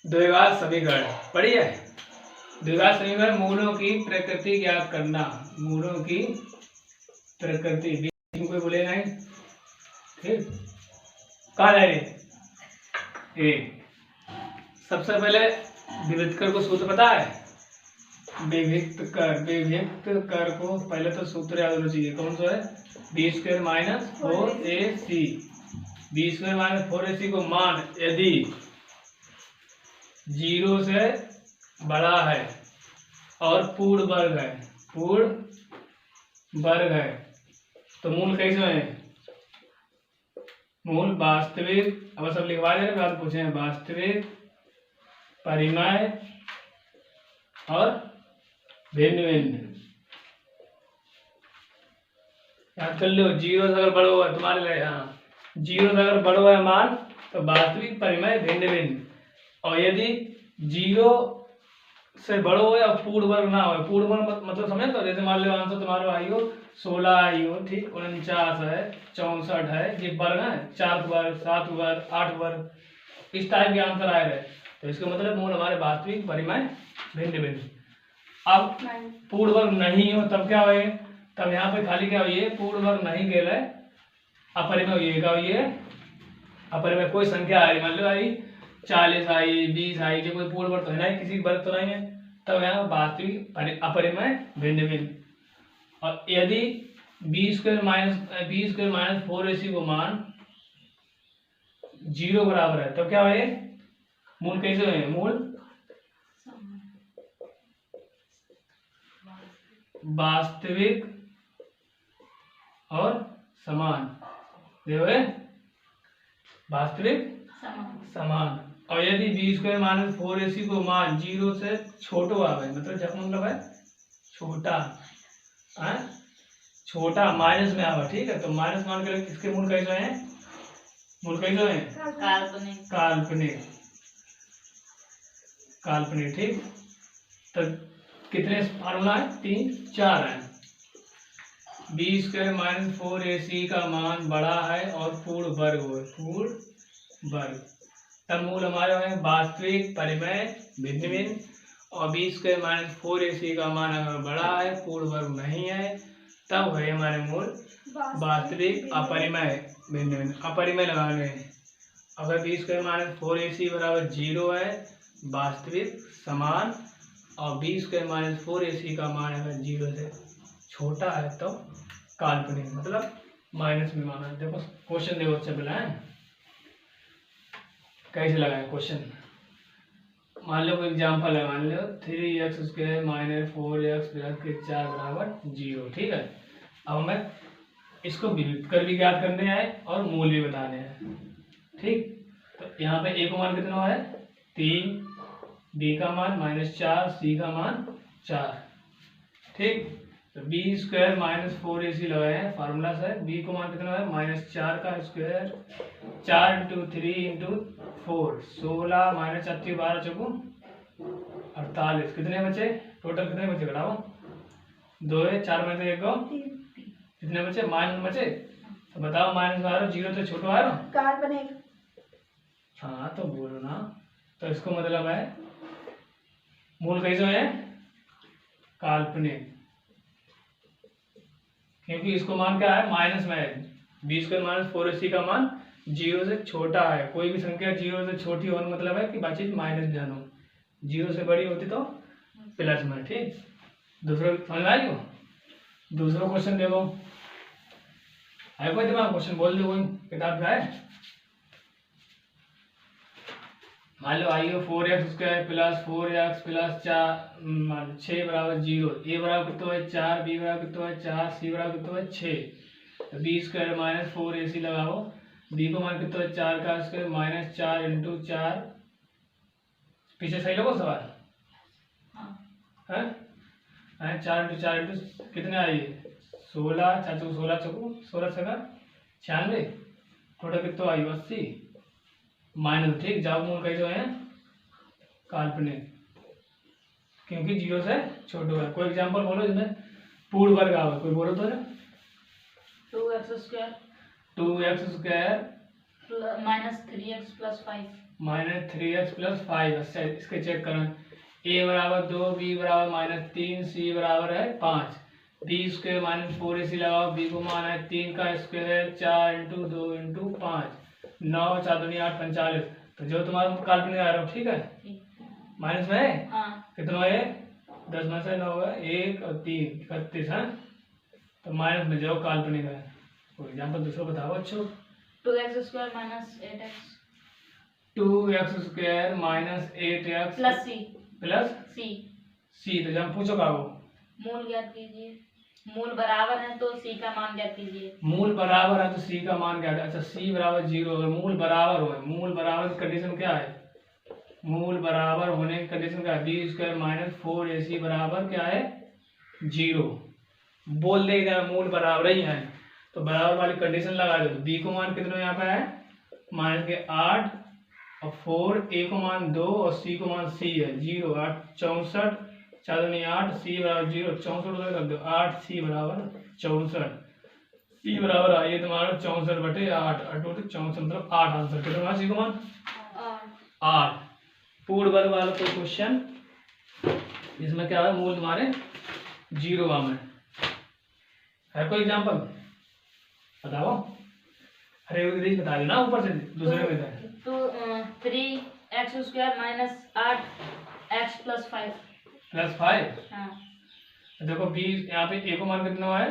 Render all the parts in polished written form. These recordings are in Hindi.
द्विघात समीकरण पढ़ी है। द्विघात समीकरण मूलों की प्रकृति ज्ञात करना। मूलों की प्रकृति बीच में कोई बोले नहीं, ठीक। कहा जाए ये सबसे पहले विविक्त कर को सूत्र पता है। विविक्त कर को पहले तो सूत्र याद होना चाहिए। कौन सा है? B square minus 4ac। B square minus 4ac को मान यदि 0 से बड़ा है और पूर्ण वर्ग है, पूर्ण वर्ग है, तो मूल कैसे है? मूल वास्तविक, अब सब लिखवा दे रहे, पूछे वास्तविक, परिमेय और भिन्न भिन्न। याद कर लो, 0 से अगर बड़ा हुआ तुम्हारे लिए, हाँ 0 से अगर बड़ा हुआ है मान तो वास्तविक, परिमेय, भिन्न भिन्न। और यदि 0 से बड़ो हो या पूर्ण वर्ग ना हो, पूर्ण वर्ग मतलब समझ तो, जैसे मान लो आंसर तुम्हारा आई हो 16 आई हो, ठीक, 49 है, 64 है, ये वर्ग है, 4 वर्ग, 7 वर्ग, 8 वर्ग, इस टाइप के आंसर आए रहे, तो इसका मतलब मूल हमारे वास्तविक, परिमेय, भिन्न भिन्न। अब पूर्ण वर्ग नहीं हो तब क्या होए? तब यहाँ पे खाली क्या हुई? पूर्ण वर्ग नहीं गेल है, अपरिमेय हुई, क्या हुई है? अपरिमेय। कोई संख्या आई, मान लो आई 40 आई, 20 आई, जो कोई पूर्ण वर्ग तो है नहीं, किसी वर्ग तो नहीं है, तब यहाँ वास्तविक, अपरिमेय, भिन्न भिन्न। और यदि बी स्क्वायर माइनस 4ac को मान 0 बराबर है, तब क्या है? मूल कैसे है? मूल वास्तविक और समान, वास्तविक समान। और यदि बी स्क्वायर माइनस 4ac को मान 0 से छोटो आवे, मतलब है छोटा, छोटा माइनस में आवा, ठीक है, तो माइनस मान के इसके मूल कैसे हैं? मूल कैसे हैं? काल्पनिक, काल्पनिक, ठीक। तो कितने फार्मूला है? 3 4 है। बी स्क्वायर माइनस 4ac का मान बड़ा है और पूर्ण वर्ग हो, पूर्ण वर्ग, तब मूल हमारे है वास्तविक, परिमेय, भिन्न भिन्न। और बी स्क्वायर माइनस 4ac का मान अगर बड़ा है, पूर्ण वर्ग नहीं है, तब है हमारे मूल वास्तविक, अपरिमेय, भिन्न भिन्न। अपरिमेय लगाने, अगर बी स्क्वायर माइनस 4ac बराबर 0 है, वास्तविक, समान, और बी स्क्वायर माइनस 4ac का मान अगर 0 से छोटा है तो काल्पनिक, मतलब माइनस में माना। देखो क्वेश्चन देखो, अच्छा पहले है कैसे लगाए क्वेश्चन। मान लो कोई एग्जाम्पल है, मान लो 3x square minus 4x plus के 4 बराबर 0, ठीक है। अब हमें इसको विविक्त कर भी ज्ञात करने हैं और मूल भी बताने हैं, ठीक। तो यहाँ पे a का मान कितना है? 3, b का मान -4, c का मान 4, ठीक। तो बी स्क्वायर माइनस 4ac लगाए हैं, फार्मूला से b को मान कितना है? -4 का स्क्वायर, 4 × 3 × 4, 16 माइनस 4 12 चौको 48, कितने बचे टोटल? कितने बचे घटाओ? 2 है, 4 में से 1 को कितने बचे? माइनस बचे, तो बताओ माइनस 12 0 तो छोटो है ना, काल्पनिक। हाँ तो बोलो ना, तो इसको मतलब है मूल कैसे है? काल्पनिक, क्योंकि इसको मान क्या है? माइनस में है। बी स्क्वायर माइनस 4ac का मान 0 से छोटा है, कोई भी संख्या 0 से छोटी होने मतलब है कि बातचीत माइनस जानो, 0 से बड़ी होती तो प्लस में, ठीक। दूसरा समझ में आई हो? दूसरा क्वेश्चन देखो, है कोई दिमाग? क्वेश्चन बोल दो, कोई किताब का है। मान लो आई हो 4x square plus 4x plus 6 बराबर 0, a बराबर कितना है? 4, b बराबर कितना है? 4, c बराबर कितना है? 6। तो बी स्क्वायर माइनस 4ac लगाओ, b को मान कितना है? 4 का स्क्वायर माइनस 4 × 4, पीछे सही लगो सवाल है? 4 × 4 कितने आई? 16, 4 चौको 16 चौको 16 छका 96, टोटल कितना आई? 80 माइनस, ठीक। जवाब मूल कैसे है? काल्पनिक, क्योंकि 0 से छोटो है। कोई एग्जांपल बोलो जिसमें पूर्ण वर्ग आवे, कोई बोलो तो। 2x square 2x square minus 3x plus 5। Minus 3x plus 5। अच्छा इसके चेक करें। a बराबर 2, b बराबर -3, c बराबर है 5। b स्क्वायर माइनस 4ac लगाओ। b को मान है 3 का स्क्वायर 4 × 2 × 5 9 4 दूनी 8 45। तो जो तुम्हारा काल्पनिक आ रहा हो ठीक है माइनस में है। हाँ कितना है 10 में से 9 है 1 और 3 31 है। तो माइनस में जाओ काल्पनिक है। कोई एग्जांपल दूसरा बताओ। अच्छो 2x square minus 8x 2x square minus 8x plus c। तो जब पूछो का वो मूल ज्ञात कीजिए। मूल बराबर है तो c का मान ज्ञात कीजिए। मूल बराबर है तो c का मान क्या है। अच्छा c बराबर 0 अगर मूल बराबर हो। मूल बराबर की कंडीशन क्या है। मूल बराबर होने की कंडीशन क्या है। b स्क्वायर माइनस 4ac बराबर क्या है 0। बोल दे मूल बराबर ही है तो बराबर वाली कंडीशन लगा दो। b को मान कितना यहाँ पे है माइनस के 8 और 4 a को मान 2 और c को मान c है 0 8 64 4 दूनी 8 c बराबर 0 64 रख दो 8 c बराबर 64 c बराबर आइए तुम्हारा 64/8 64 मतलब 8 आंसर कितना c को मान 8। पूर्ण वर्ग वाला कोई क्वेश्चन इसमें क्या है मूल तुम्हारे 0 में है। कोई एग्जांपल बताओ। अरे वो बता देना ऊपर से दूसरे में तो 3x square minus 8x plus 5। हाँ देखो b यहाँ पे a को मान कितना है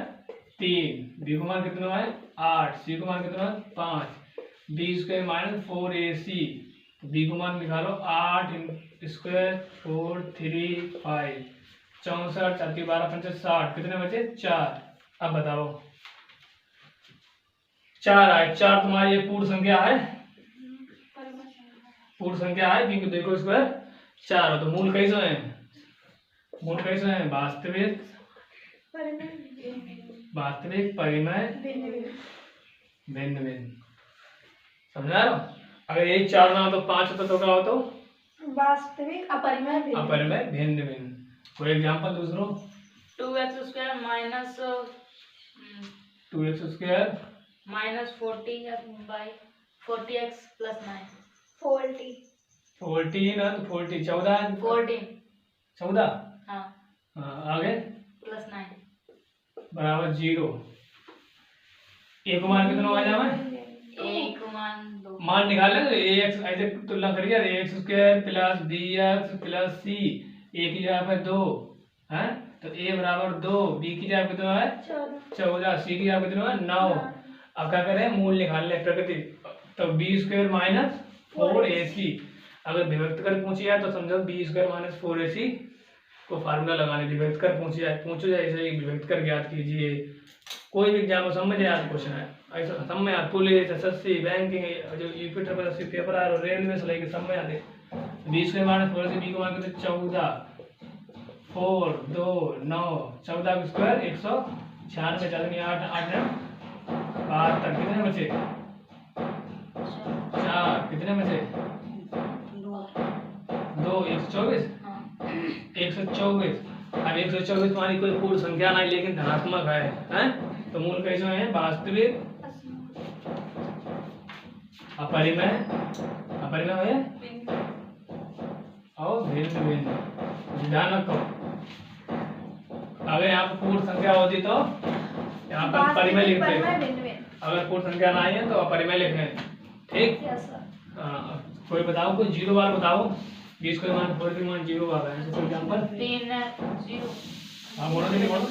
3, b को मान कितना है 8, c को मान कितना है 5। b square minus 4ac b को मान निकालो 8 स्क्वायर 4 3 5 64 4 12 5 60 कितने बचे 4। अब बताओ 4 आए 4 तुम्हारी ये पूर्ण संख्या है। पूर्ण संख्या है क्योंकि देखो स्क्वायर 4 हो तो मूल कैसे है। मूल कैसे है वास्तविक परिमेय भिन्न भिन्न। समझा रहे हो। अगर यही 4 ना हो तो 5 होता तो क्या हो तो वास्तविक अपरिमेय भिन्न भिन्न। कोई एग्जांपल दूसरो 2x square minus 2x square minus 40x plus 9 14 है तो 40 14 है 14 हाँ आगे प्लस 9 बराबर 0। a को मान कितना आ जाए a को मान 2 मान निकाले तो ax ऐसे तुलना करिए ax square plus bx plus c a की जगह पे 2 है तो a बराबर 2 b की जगह पे कितना है 14 c की जगह पे कितना है 9। अब क्या करें मूल निकाल ले प्रकृति तो b स्क्वायर माइनस 4ac अगर विभक्त कर पूछी जाए तो समझो b स्क्वायर माइनस 4ac को फार्मूला लगाने विभक्त कर पूछी जाए पूछो जाए ऐसे ही विभक्त कर ज्ञात कीजिए। कोई भी एग्जाम समझ याद क्वेश्चन है ऐसा सब में पुलिस एसएससी बैंकिंग जो यूपी ट्रिपल एससी पेपर आ रहे रेलवे से लेके सब में आते 20 के माइनस 4 से b को मान के 14 4 2 9 14 स्क्वायर 196 चार 8 8 72 कितने बचे 4 कितने बचे 2 124 124। अब 124 तुम्हारी कोई पूर्ण संख्या नहीं लेकिन धनात्मक है हैं तो मूल कैसे है वास्तविक अपरिमेय है और भिन्न भिन्न। ध्यान रखो अगर यहाँ पर पूर्ण संख्या होती तो यहाँ पर परिमेय लिखते हैं। अगर पूर्ण संख्या नहीं है तो अपरिमेय लिखें ठीक। कोई बताओ कोई 0 बार बताओ 20 को मान 4 के मान 0 आ रहा है फॉर एग्जांपल 3 0 हां बोलो नहीं बोलो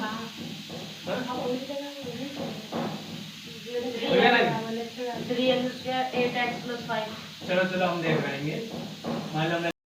हो गया ना 3x स्क्वायर 8x प्लस 5। चलो हम देख रहे हैं मान लो